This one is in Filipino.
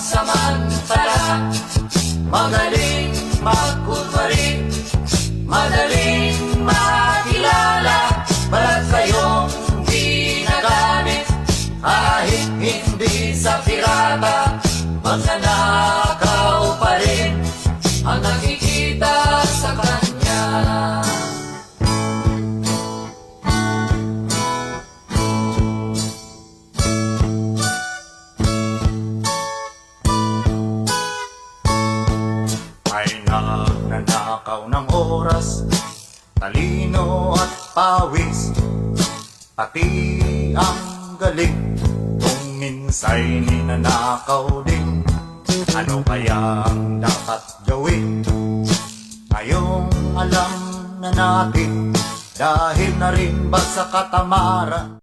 pansamantala. Magaling magkunwari, madaling makilala. Balat kayong ginagamit, kahit hindi sa pirata. Magnanakaw pa rin ang nakikita sa kanya. Ay nagnanakaw ng oras, talino at pawis, pati ang galing. Kung minsa'y ninanakaw din, ano kaya ang dapat gawin? Ngayong alam na natin, dahil na rin ba sa katamaran